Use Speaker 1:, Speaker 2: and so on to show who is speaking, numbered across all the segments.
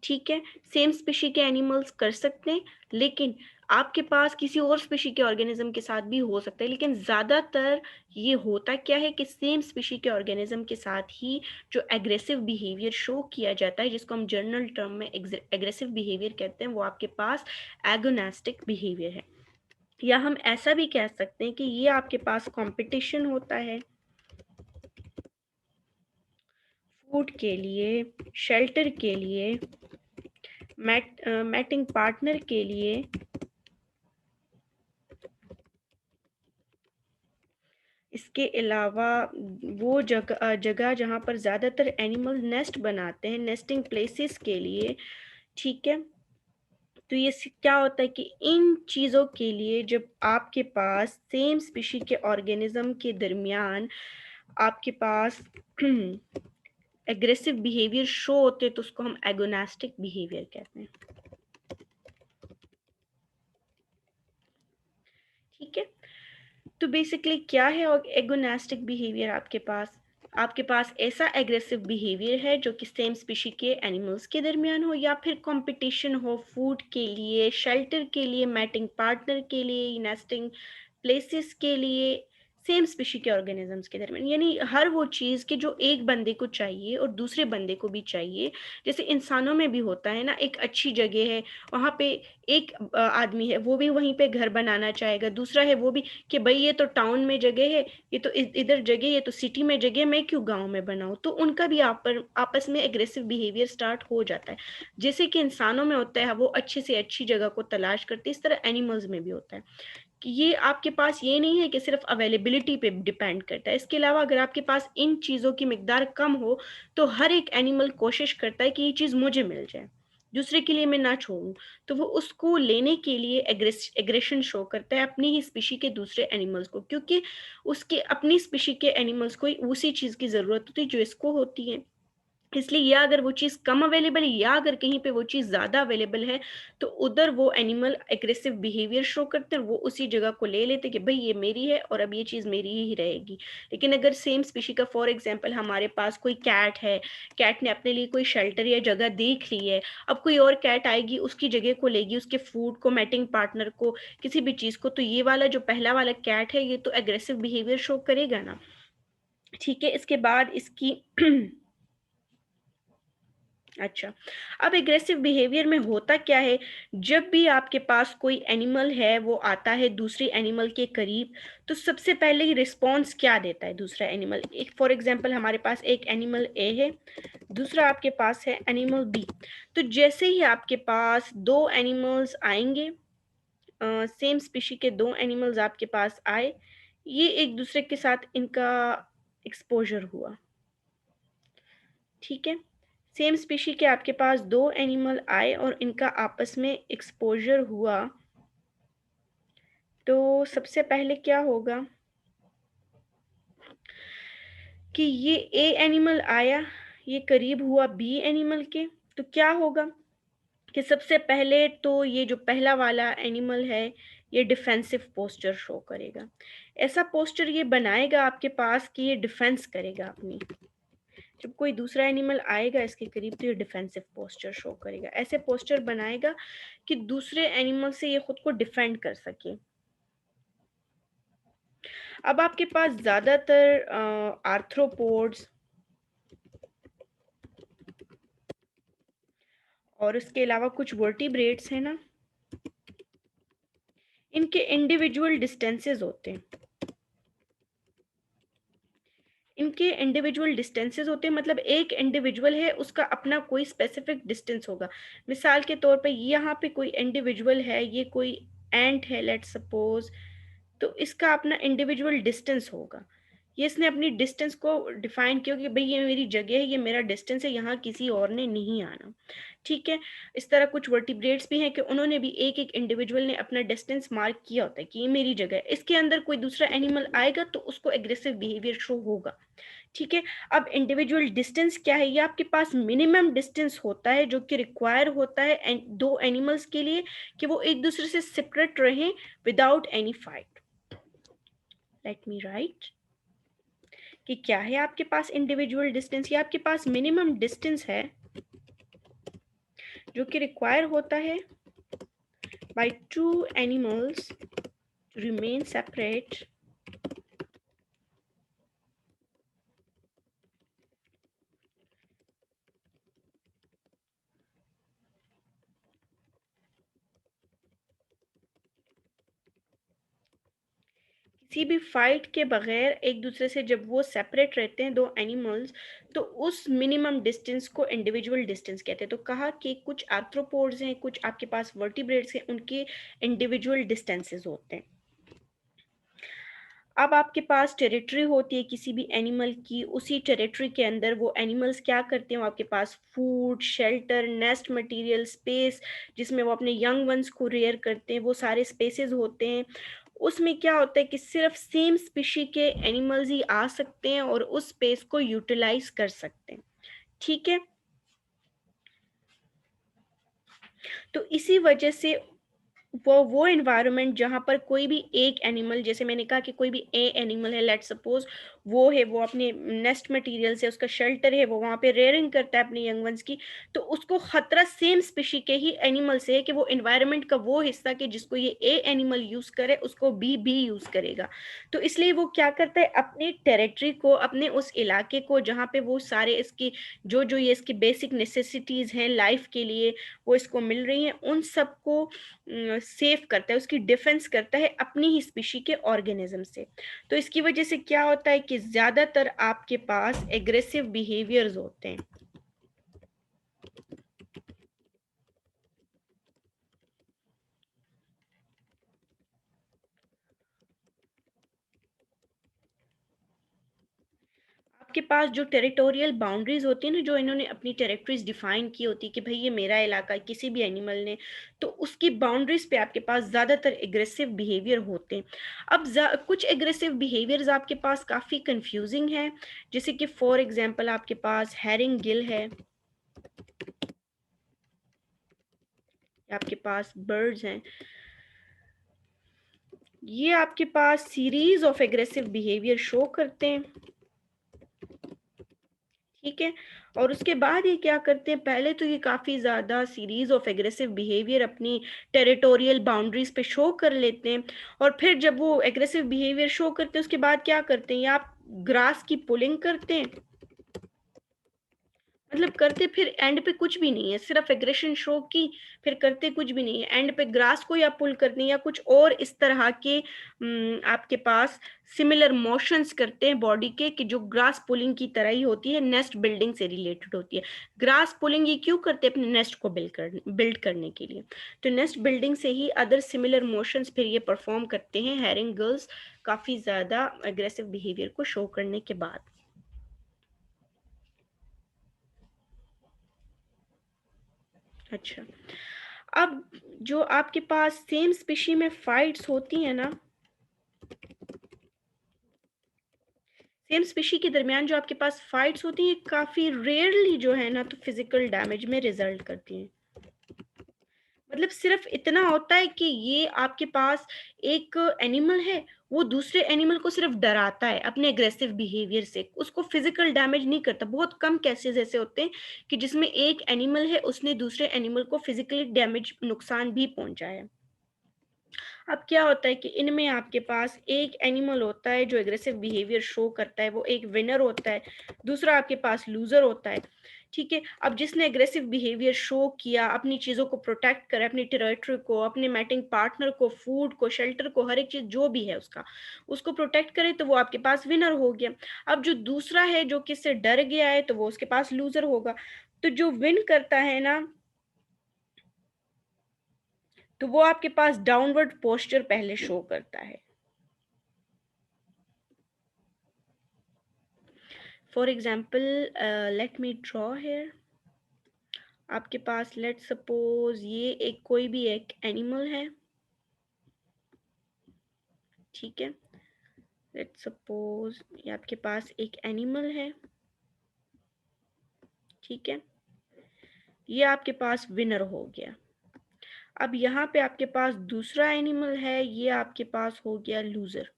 Speaker 1: ठीक है, same species के एनिमल्स कर सकते हैं, लेकिन आपके पास किसी और स्पीशी के ऑर्गेनिज्म के साथ भी हो सकता है। लेकिन ज़्यादातर ये होता क्या है कि सेम स्पीशी के ऑर्गेनिज्म के साथ ही जो एग्रेसिव बिहेवियर शो किया जाता है, जिसको हम जनरल टर्म में एग्रेसिव बिहेवियर कहते हैं, वो आपके पास एगोनास्टिक बिहेवियर है। या हम ऐसा भी कह सकते हैं कि ये आपके पास कंपटीशन होता है फूड के लिए, शेल्टर के लिए, मैटिंग पार्टनर के लिए। इसके अलावा वो जगह जहाँ पर ज़्यादातर एनिमल नेस्ट बनाते हैं, नेस्टिंग प्लेसेस के लिए। ठीक है, तो ये क्या होता है कि इन चीज़ों के लिए जब आपके पास सेम स्पीशी के ऑर्गेनिज्म के दरमियान आपके पास एग्रेसिव बिहेवियर शो होते हैं, तो उसको हम एगोनास्टिक बिहेवियर कहते हैं। ठीक है, तो बेसिकली क्या है एगोनास्टिक बिहेवियर? आपके पास ऐसा एग्रेसिव बिहेवियर है जो कि सेम स्पीशी के एनिमल्स के दरमियान हो, या फिर कंपटीशन हो फूड के लिए, शेल्टर के लिए, मैटिंग पार्टनर के लिए, नेस्टिंग प्लेसेस के लिए, सेम स्पीशी के ऑर्गेनिजम्स के दरमियान। यानी हर वो चीज़ कि जो एक बंदे को चाहिए और दूसरे बंदे को भी चाहिए। जैसे इंसानों में भी होता है ना, एक अच्छी जगह है, वहाँ पे एक आदमी है, वो भी वहीं पे घर बनाना चाहेगा, दूसरा है वो भी कि भाई ये तो टाउन में जगह है, ये तो इधर जगह, ये तो सिटी में जगह, मैं क्यों गांव में बनाऊं। तो उनका भी आपस में एग्रेसिव बिहेवियर स्टार्ट हो जाता है। जैसे कि इंसानों में होता है, वो अच्छे से अच्छी जगह को तलाश करते हैं, इस तरह एनिमल्स में भी होता है कि ये आपके पास ये नहीं है कि सिर्फ अवेलेबिलिटी पे डिपेंड करता है। इसके अलावा अगर आपके पास इन चीज़ों की मिकदार कम हो, तो हर एक एनिमल कोशिश करता है कि ये चीज़ मुझे मिल जाए, दूसरे के लिए मैं ना छोड़ूं। तो वो उसको लेने के लिए एग्रेशन शो करता है अपनी ही स्पीशी के दूसरे एनिमल्स को, क्योंकि उसके अपनी स्पीशी के एनिमल्स को उसी चीज़ की ज़रूरत होती है जो इसको होती है। इसलिए या अगर वो चीज़ कम अवेलेबल है, या अगर कहीं पे वो चीज़ ज़्यादा अवेलेबल है, तो उधर वो एनिमल एग्रेसिव बिहेवियर शो करते हैं, वो उसी जगह को ले लेते हैं कि भाई ये मेरी है और अब ये चीज़ मेरी ही रहेगी। लेकिन अगर सेम स्पीशी का फॉर एग्जांपल हमारे पास कोई कैट है, कैट ने अपने लिए कोई शेल्टर या जगह देख ली है, अब कोई और कैट आएगी, उसकी जगह को लेगी, उसके फूड को, मैटिंग पार्टनर को, किसी भी चीज़ को, तो ये वाला जो पहला वाला कैट है, ये तो एग्रेसिव बिहेवियर शो करेगा ना। ठीक है, इसके बाद इसकी अच्छा, अब एग्रेसिव बिहेवियर में होता क्या है, जब भी आपके पास कोई एनिमल है वो आता है दूसरी एनिमल के करीब, तो सबसे पहले ही रिस्पॉन्स क्या देता है दूसरा एनिमल? एक फॉर एग्जांपल हमारे पास एक एनिमल ए है, दूसरा आपके पास है एनिमल बी। तो जैसे ही आपके पास दो एनिमल्स आएंगे, सेम स्पीशी के दो एनिमल्स आपके पास आए, ये एक दूसरे के साथ इनका एक्सपोजर हुआ। ठीक है, सेम स्पीशी के आपके पास दो एनिमल आए और इनका आपस में एक्सपोजर हुआ, तो सबसे पहले क्या होगा कि ये ए एनिमल आया, ये करीब हुआ बी एनिमल के, तो क्या होगा कि सबसे पहले तो ये जो पहला वाला एनिमल है, ये डिफेंसिव पोस्चर शो करेगा। ऐसा पोस्चर ये बनाएगा आपके पास कि ये डिफेंस करेगा अपनी। जब कोई दूसरा एनिमल आएगा इसके करीब, तो ये डिफेंसिव पोस्चर शो करेगा, ऐसे पोस्चर बनाएगा कि दूसरे एनिमल से ये खुद को डिफेंड कर सके। अब आपके पास ज्यादातर आर्थ्रोपोड्स और उसके अलावा कुछ वर्टिब्रेट्स हैं ना, इनके इंडिविजुअल डिस्टेंसेस होते हैं। इनके इंडिविजुअल डिस्टेंसेस होते हैं, मतलब एक इंडिविजुअल है, उसका अपना कोई स्पेसिफिक डिस्टेंस होगा। मिसाल के तौर पे यहाँ पे कोई इंडिविजुअल है, ये कोई एंट है लेट्स सपोज, तो इसका अपना इंडिविजुअल डिस्टेंस होगा। ये इसने अपनी डिस्टेंस को डिफाइन किया कि भाई ये मेरी जगह है, ये मेरा डिस्टेंस है, यहाँ किसी और ने नहीं आना। ठीक है, इस तरह कुछ वर्टिब्रेट्स भी हैं कि उन्होंने भी एक एक इंडिविजुअल ने अपना डिस्टेंस मार्क किया होता है कि ये मेरी जगह है, इसके अंदर कोई दूसरा एनिमल आएगा तो उसको एग्रेसिव बिहेवियर शो होगा। ठीक है, अब इंडिविजुअल डिस्टेंस क्या है, ये आपके पास मिनिमम डिस्टेंस होता है जो कि रिक्वायर होता है दो एनिमल्स के लिए कि वो एक दूसरे से सेपरेट रहें without any fight. Let me right कि क्या है आपके पास इंडिविजुअल डिस्टेंस, या आपके पास मिनिमम डिस्टेंस है जो कि रिक्वायर होता है by two animals to remain separate किसी भी फाइट के बगैर एक दूसरे से जब वो सेपरेट रहते हैं दो एनिमल्स, तो उस मिनिमम डिस्टेंस को इंडिविजुअल डिस्टेंस कहते हैं। तो कहा कि कुछ आर्थ्रोपोड्स हैं, कुछ आपके पास वर्टिब्रेट्स हैं, उनके इंडिविजुअल डिस्टेंसेस होते हैं। अब आपके पास टेरिटरी होती है किसी भी एनिमल की, उसी टेरिटरी के अंदर वो एनिमल्स क्या करते हैं, वो आपके पास food, shelter, nest material, space जिसमें वो अपने यंग वंस को रेयर करते हैं, वो सारे स्पेसेस होते हैं। उसमें क्या होता है कि सिर्फ सेम स्पीशी के एनिमल्स ही आ सकते हैं और उस स्पेस को यूटिलाइज कर सकते हैं। ठीक है, तो इसी वजह से वो एनवायरनमेंट जहाँ पर कोई भी एक एनिमल, जैसे मैंने कहा कि कोई भी ए एनिमल है, लेट सपोज वो है, वो अपने नेस्ट मटेरियल से उसका शेल्टर है, वो वहाँ पे रेयरिंग करता है अपने यंग वंस की, तो उसको खतरा सेम स्पीशी के ही एनिमल से है कि वो एनवायरनमेंट का वो हिस्सा कि जिसको ये ए एनिमल यूज करे उसको बी भी यूज करेगा। तो इसलिए वो क्या करता है, अपनी टेरिटरी को, अपने उस इलाके को जहाँ पे वो सारे इसकी जो ये इसकी बेसिक नेसेसिटीज हैं लाइफ के लिए वो इसको मिल रही हैं, उन सबको सेव करता है, उसकी डिफेंस करता है अपनी ही स्पीशी के ऑर्गेनिज्म से। तो इसकी वजह से क्या होता है कि ज्यादातर आपके पास एग्रेसिव बिहेवियर्स होते हैं। आपके पास जो टेरिटोरियल बाउंड्रीज होती है ना, जो इन्होंने अपनी टेरिटरीज डिफाइन की होती है कि भाई ये मेरा इलाका है, किसी भी एनिमल ने, तो उसकी बाउंड्रीज पे आपके पास ज्यादातर एग्रेसिव बिहेवियर होते हैं। अब कुछ एग्रेसिव बिहेवियर्स आपके पास काफी कंफ्यूजिंग है, जैसे कि फॉर एग्जांपल आपके पास हैरिंग गिल है, आपके पास बर्ड्स हैं, ये आपके पास series of aggressive behaviour show करते हैं। ठीक है, और उसके बाद ये क्या करते हैं, पहले तो ये काफी ज्यादा सीरीज ऑफ एग्रेसिव बिहेवियर अपनी टेरिटोरियल बाउंड्रीज पे शो कर लेते हैं, और फिर जब वो एग्रेसिव बिहेवियर शो करते हैं उसके बाद क्या करते हैं, या आप ग्रास की पुलिंग करते हैं, मतलब करते फिर एंड पे कुछ भी नहीं है, सिर्फ एग्रेशन शो की, फिर करते कुछ भी नहीं है, एंड पे ग्रास को या पुल करते हैं या कुछ और इस तरह के आपके पास सिमिलर मोशंस करते हैं बॉडी के, कि जो ग्रास पुलिंग की तरह ही होती है, नेस्ट बिल्डिंग से रिलेटेड होती है। ग्रास पुलिंग ये क्यों करते हैं, अपने नेस्ट को बिल्ड करने के लिए। तो नेस्ट बिल्डिंग से ही अदर सिमिलर मोशंस फिर ये परफॉर्म करते हैं हैरिंग गर्ल्स, काफी ज्यादा एग्रेसिव बिहेवियर को शो करने के बाद। अच्छा, अब जो आपके पास सेम स्पीशी में फाइट्स होती है ना, सेम स्पीशी के दरमियान जो आपके पास फाइट्स होती हैं, काफी रेयरली जो है ना तो फिजिकल डैमेज में रिजल्ट करती हैं। मतलब सिर्फ इतना होता है कि ये आपके पास एक एनिमल है, वो दूसरे एनिमल को सिर्फ डराता है अपने एग्रेसिव बिहेवियर से, उसको फिजिकल डैमेज नहीं करता। बहुत कम केसेस ऐसे होते हैं कि जिसमें एक एनिमल है उसने दूसरे एनिमल को फिजिकली डैमेज, नुकसान भी पहुंचाया है। अब क्या होता है कि इनमें आपके पास एक एनिमल होता है जो एग्रेसिव बिहेवियर शो करता है, वो एक विनर होता है, दूसरा आपके पास लूजर होता है। ठीक है, अब जिसने एग्रेसिव बिहेवियर शो किया, अपनी चीजों को प्रोटेक्ट करे, अपनी टेरिटरी को, अपने मैटिंग पार्टनर को, फूड को, शेल्टर को, हर एक चीज जो भी है उसका, उसको प्रोटेक्ट करे, तो वो आपके पास विनर हो गया। अब जो दूसरा है जो किससे डर गया है, तो वो उसके पास लूजर होगा। तो जो विन करता है ना, तो वो आपके पास डाउनवर्ड पोस्चर पहले शो करता है। For example, let me draw here, आपके पास लेट सपोज ये एक कोई भी एक एनिमल है। ठीक है, लेट सपोज ये आपके पास एक एनिमल है। ठीक है, ये आपके पास विनर हो गया। अब यहाँ पे आपके पास दूसरा एनिमल है, ये आपके पास हो गया लूजर।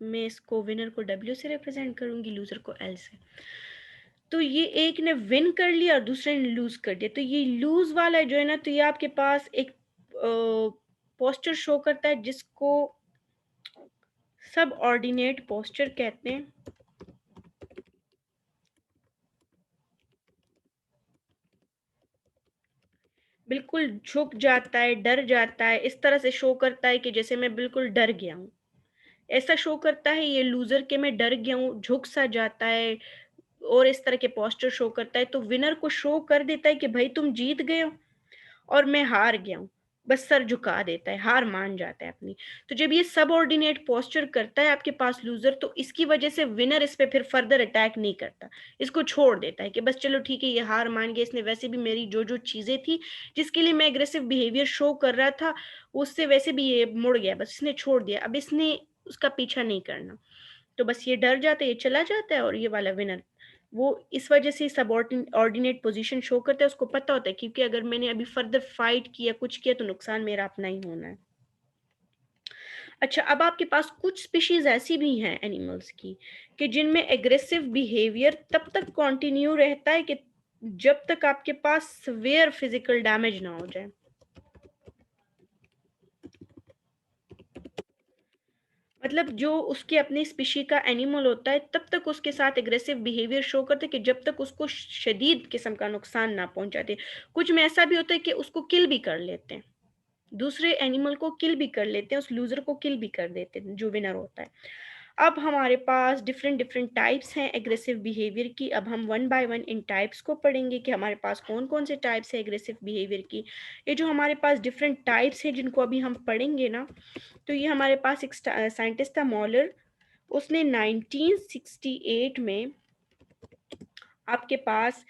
Speaker 1: मैं इसको विनर को W से रिप्रेजेंट करूंगी, लूजर को L से। तो ये एक ने विन कर लिया और दूसरे ने लूज कर दिया। तो ये लूज वाला जो है ना, तो ये आपके पास एक पोस्चर शो करता है जिसको सब ऑर्डिनेट पोस्चर कहते हैं। बिल्कुल झुक जाता है, डर जाता है, इस तरह से शो करता है कि जैसे मैं बिल्कुल डर गया हूँ, ऐसा शो करता है ये लूजर के मैं डर गया हूँ, झुक सा जाता है और इस तरह के पोस्टर शो करता है। तो विनर को शो कर देता है कि भाई तुम जीत गए हो और मैं हार गया हूँ, बस सर झुका देता है, हार मान जाता है अपनी। तो जब ये सबऑर्डिनेट पोस्चर करता है आपके पास लूजर, तो इसकी वजह से विनर इस पे फिर फर्दर अटैक नहीं करता, इसको छोड़ देता है कि बस चलो ठीक है, ये हार मान गया, इसने वैसे भी मेरी जो जो चीजें थी जिसके लिए मैं एग्रेसिव बिहेवियर शो कर रहा था उससे वैसे भी ये मुड़ गया, बस इसने छोड़ दिया, अब इसने उसका पीछा नहीं करना। तो बस ये डर जाता है, ये चला जाता है, और ये वाला विनर वो इस वजह से सब ऑर्डिनेट पोजीशन शो करता है, उसको पता होता है क्योंकि अगर मैंने अभी फर्दर फाइट किया, कुछ किया, तो नुकसान मेरा अपना ही होना है। अच्छा, अब आपके पास कुछ स्पीशीज ऐसी भी हैं एनिमल्स की कि जिनमें एग्रेसिव बिहेवियर तब तक कंटिन्यू रहता है कि जब तक आपके पास सिवियर फिजिकल डैमेज ना हो जाए। मतलब जो उसके अपने स्पीशी का एनिमल होता है तब तक उसके साथ एग्रेसिव बिहेवियर शो करते कि जब तक उसको शदीद किस्म का नुकसान ना पहुंचाते। कुछ में ऐसा भी होता है कि उसको किल भी कर लेते हैं, दूसरे एनिमल को किल भी कर लेते हैं, उस लूजर को किल भी कर देते हैं जो विनर होता है। अब हमारे पास डिफरेंट डिफरेंट टाइप्स हैं एग्रेसिव बिहेवियर की। अब हम one by one in types को पढ़ेंगे कि हमारे पास कौन कौन से टाइप्स है एग्रेसिव बिहेवियर की। ये जो हमारे पास डिफरेंट टाइप्स हैं जिनको अभी हम पढ़ेंगे ना, तो ये हमारे पास एक साइंटिस्ट था मॉलर, उसने 1968 में आपके पास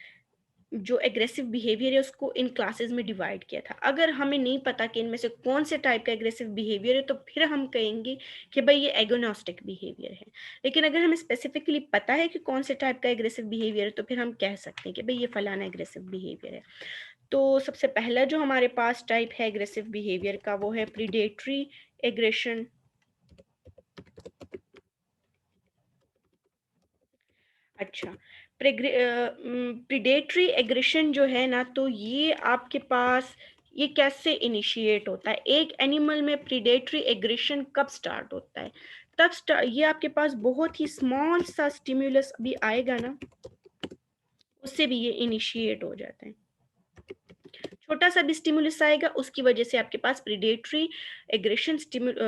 Speaker 1: जो एग्रेसिव बिहेवियर है उसको इन क्लासेस में डिवाइड किया था। अगर हमें नहीं पता कि इनमें से कौन से टाइप का एग्रेसिव बिहेवियर है तो फिर हम कहेंगे कि भाई ये एगोनोस्टिक बिहेवियर है। लेकिन अगर हमें स्पेसिफिकली पता है कि कौन से टाइप का एग्रेसिव बिहेवियर है तो फिर हम कह सकते हैं कि भाई ये फलाना एग्रेसिव बिहेवियर है। तो सबसे पहला जो हमारे पास टाइप है एग्रेसिव बिहेवियर का वो है प्रीडेटरी एग्रेशन। अच्छा, प्रीडेटरी एग्रेशन जो है ना, तो ये आपके पास ये कैसे इनिशिएट होता है, एक एनिमल में प्रीडेटरी एग्रेशन कब स्टार्ट होता है? ये आपके पास बहुत ही स्मॉल सा स्टिमुलस भी आएगा ना, उससे भी ये इनिशिएट हो जाता है। छोटा सा भी स्टिमुलस आएगा उसकी वजह से आपके पास प्रीडेटरी एग्रेशन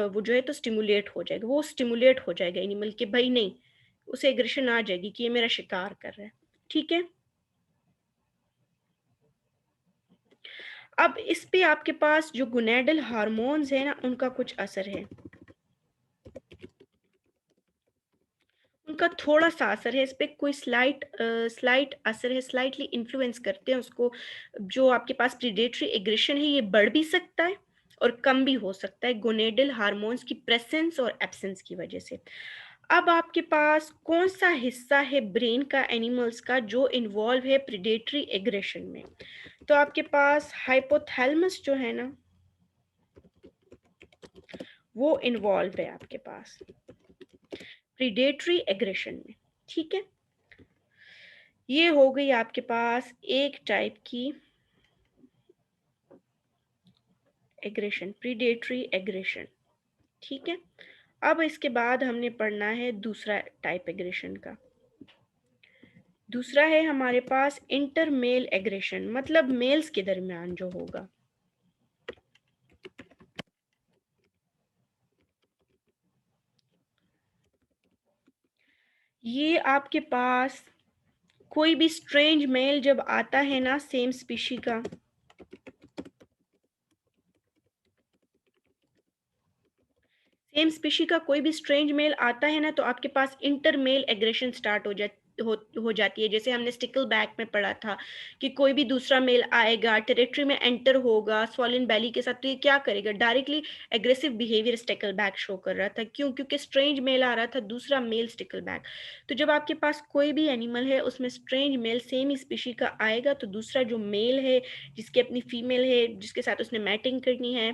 Speaker 1: वो जो है तो स्टिमुलेट हो जाएगा, वो स्टिमुलेट हो जाएगा एनिमल के भाई नहीं, उसे एग्रेशन आ जाएगी कि ये मेरा शिकार कर रहा है। ठीक है, अब इस पे आपके पास जो गोनेडल हार्मोन्स है ना उनका कुछ असर है, उनका थोड़ा सा असर है इस पे, कोई स्लाइट असर है, स्लाइटली इन्फ्लुएंस करते हैं उसको। जो आपके पास प्रीडेटरी एग्रेशन है ये बढ़ भी सकता है और कम भी हो सकता है गोनेडल हार्मोन्स की प्रेजेंस और एब्सेंस की वजह से। अब आपके पास कौन सा हिस्सा है ब्रेन का एनिमल्स का जो इन्वॉल्व है प्रीडेटरी एग्रेशन में? तो आपके पास हाइपोथैलेमस जो है ना वो इन्वॉल्व है आपके पास प्रीडेटरी एग्रेशन में। ठीक है, ये हो गई आपके पास एक टाइप की एग्रेशन, प्रीडेटरी एग्रेशन। ठीक है, अब इसके बाद हमने पढ़ना है दूसरा टाइप एग्रेशन का। दूसरा है हमारे पास इंटरमेल एग्रेशन, मतलब मेल्स के दरमियान जो होगा। ये आपके पास कोई भी स्ट्रेंज मेल जब आता है ना सेम स्पीशी का, सेम स्पीशी का कोई भी स्ट्रेंज मेल आता है ना तो आपके पास इंटरमेल एग्रेशन स्टार्ट हो जाती है। जैसे हमने स्टिकल बैक में पढ़ा था कि कोई भी दूसरा मेल आएगा टेरिटरी में एंटर होगा स्वॉलन बैली के साथ, तो ये क्या करेगा, directly aggressive behaviour sticker back show कर रहा था। क्यों? क्योंकि स्ट्रेंज मेल आ रहा था, दूसरा मेल स्टिकल बैक। तो जब आपके पास कोई भी एनिमल है उसमें स्ट्रेंज मेल सेम ही स्पीशी का आएगा तो दूसरा जो मेल है जिसकी अपनी फीमेल है जिसके साथ उसने मैटिंग करनी है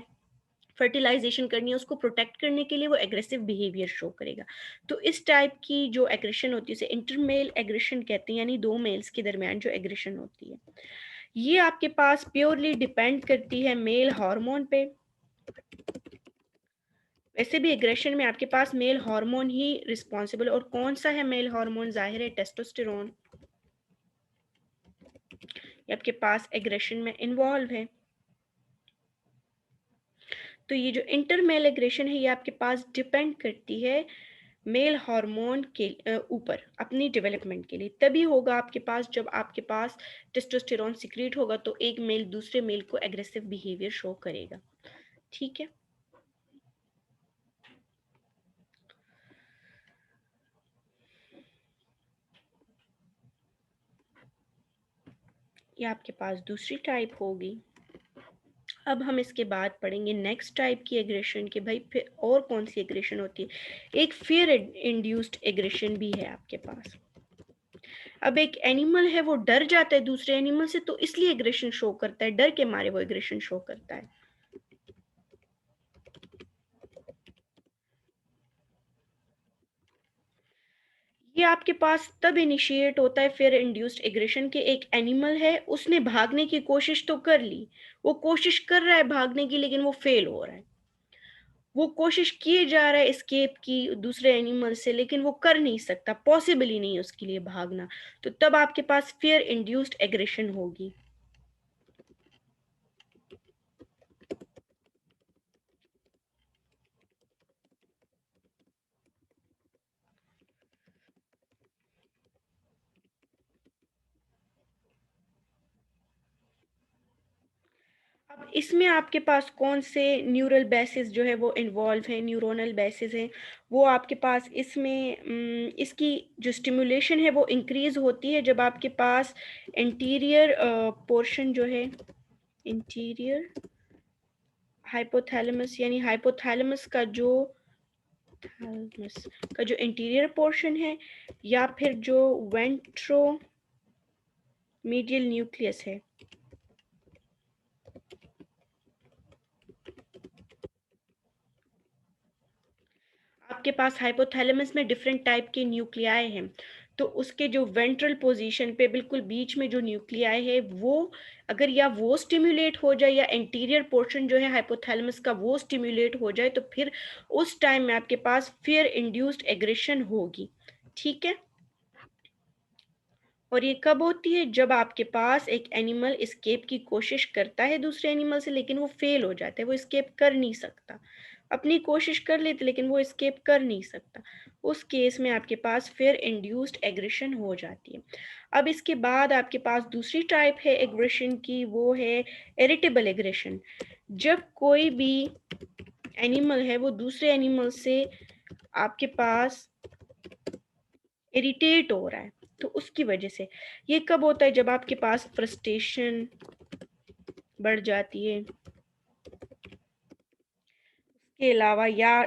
Speaker 1: फर्टिलाइजेशन करनी है, उसको प्रोटेक्ट करने के लिए वो एग्रेसिव बिहेवियर शो करेगा। तो इस टाइप की जो एग्रेशन होती है उसे इंटरमेल एग्रेशन कहते हैं, यानी दो मेल्स के दरमियान जो एग्रेशन होती है। ये आपके पास प्योरली डिपेंड करती है मेल हार्मोन पे। वैसे भी एग्रेशन में आपके पास मेल हार्मोन ही रिस्पॉन्सिबल, और कौन सा है मेल हार्मोन? जाहिर है टेस्टोस्टेरोन, ये आपके पास एग्रेशन में इन्वॉल्व है। तो ये जो इंटरमेल एग्रेशन है ये आपके पास डिपेंड करती है मेल हार्मोन के ऊपर अपनी डेवलपमेंट के लिए। तभी होगा आपके पास जब आपके पास टेस्टोस्टेरोन सिक्रीट होगा तो एक मेल दूसरे मेल को एग्रेसिव बिहेवियर शो करेगा। ठीक है, ये आपके पास दूसरी टाइप होगी। अब हम इसके बाद पढ़ेंगे नेक्स्ट टाइप की एग्रेशन कि भाई फिर और कौन सी एग्रेशन होती है। एक फियर इंड्यूस्ड एग्रेशन भी है आपके पास। अब एक एनिमल है वो डर जाता है दूसरे एनिमल से, तो इसलिए एग्रेशन शो करता है, डर के मारे वो एग्रेशन शो करता है। ये आपके पास तब इनिशिएट होता है फियर इंड्यूस्ड एग्रेशन के एक एनिमल है, उसने भागने की कोशिश तो कर ली, वो कोशिश कर रहा है भागने की लेकिन वो फेल हो रहा है। वो कोशिश किए जा रहा है एस्केप की दूसरे एनिमल से, लेकिन वो कर नहीं सकता, पॉसिबल ही नहीं है उसके लिए भागना। तो तब आपके पास फियर इंड्यूस्ड एग्रेशन होगी। अब इसमें आपके पास कौन से न्यूरल बेसिस जो है वो इन्वॉल्व है, न्यूरोनल बेसिस हैं, वो आपके पास इसमें इसकी जो स्टिमुलेशन है वो इंक्रीज होती है जब आपके पास इंटीरियर पोर्शन जो है, इंटीरियर हाइपोथैलेमस, यानी हाइपोथैलेमस का जो थैलेमस का जो इंटीरियर पोर्शन है, या फिर जो वेंट्रोमीडियल न्यूक्लियस है। आपके पास हाइपोथैलेमस में डिफरेंट टाइप के न्यूक्लियाई हैं, तो उसके जो वेंट्रल पोजीशन पे बिल्कुल बीच में जो न्यूक्लियाई है वो अगर या वो स्टिम्युलेट हो जाए या इंटीरियर पोर्शन जो है हाइपोथैलेमस का वो स्टिम्युलेट हो जाए, तो फिर उस टाइम में आपके पास फियर इंड्यूस्ड एग्रेशन होगी। ठीक है, और ये कब होती है? जब आपके पास एक एनिमल एस्केप की कोशिश करता है दूसरे एनिमल से, लेकिन वो फेल हो जाता है, वो एस्केप कर नहीं सकता, अपनी कोशिश कर लेते लेकिन वो एस्केप कर नहीं सकता। उस केस में आपके पास फियर इंड्यूस्ड एग्रेशन हो जाती है। अब इसके बाद आपके पास दूसरी टाइप है एग्रेशन की, वो है इरिटेबल एग्रेशन। जब कोई भी एनिमल है वो दूसरे एनिमल से आपके पास इरिटेट हो रहा है, तो उसकी वजह से। ये कब होता है? जब आपके पास फ्रस्ट्रेशन बढ़ जाती है, के अलावा या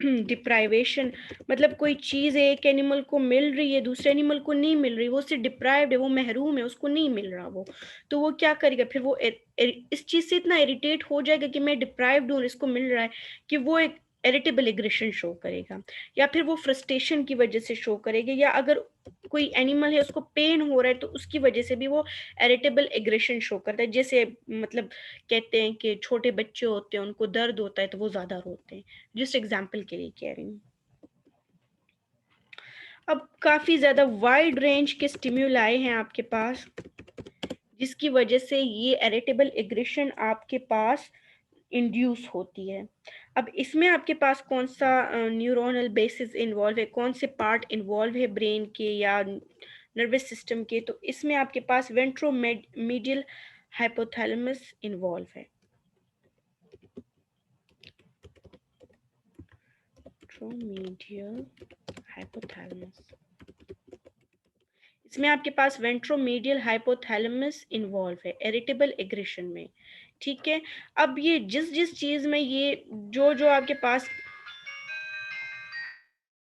Speaker 1: डिप्राइवेशन, मतलब कोई चीज़ एक एनिमल को मिल रही है दूसरे एनिमल को नहीं मिल रही, वो उससे डिप्राइव्ड है, वो महरूम है, उसको नहीं मिल रहा वो, तो वो क्या करेगा फिर? वो इस चीज़ से इतना इरिटेट हो जाएगा कि मैं डिप्राइव्ड हूँ और इसको मिल रहा है, कि वो एक इरिटेबल एग्रेशन शो करेगा, या फिर वो फ्रस्ट्रेशन की वजह से शो करेगा, या अगर कोई एनिमल है उसको पेन हो रहा है तो उसकी वजह से भी वो इरिटेबल एग्रेशन शो करता है। जैसे मतलब कहते हैं कि छोटे बच्चे होते हैं उनको दर्द होता है तो वो ज़्यादा रोते हैं, जिस एग्जाम्पल के लिए कह रही हूँ। अब काफ़ी ज़्यादा वाइड रेंज के स्टिम्युलाई हैं आपके पास, जिसकी वजह से ये इरिटेबल एग्रेशन आपके पास इंड्यूस होती है। अब इसमें आपके पास कौन सा न्यूरोनल बेसिस इन्वॉल्व है, कौन से पार्ट इन्वॉल्व है ब्रेन के या नर्वस सिस्टम के? तो इसमें आपके पास वेंट्रोमीडियल हाइपोथैलेमस इन्वॉल्व है। वेंट्रोमीडियल हाइपोथैलेमस, इसमें आपके पास वेंट्रोमीडियल हाइपोथैलेमस इन्वॉल्व है इरिटेबल एग्रेशन में। ठीक है, अब ये जिस जिस चीज़ में ये जो जो आपके पास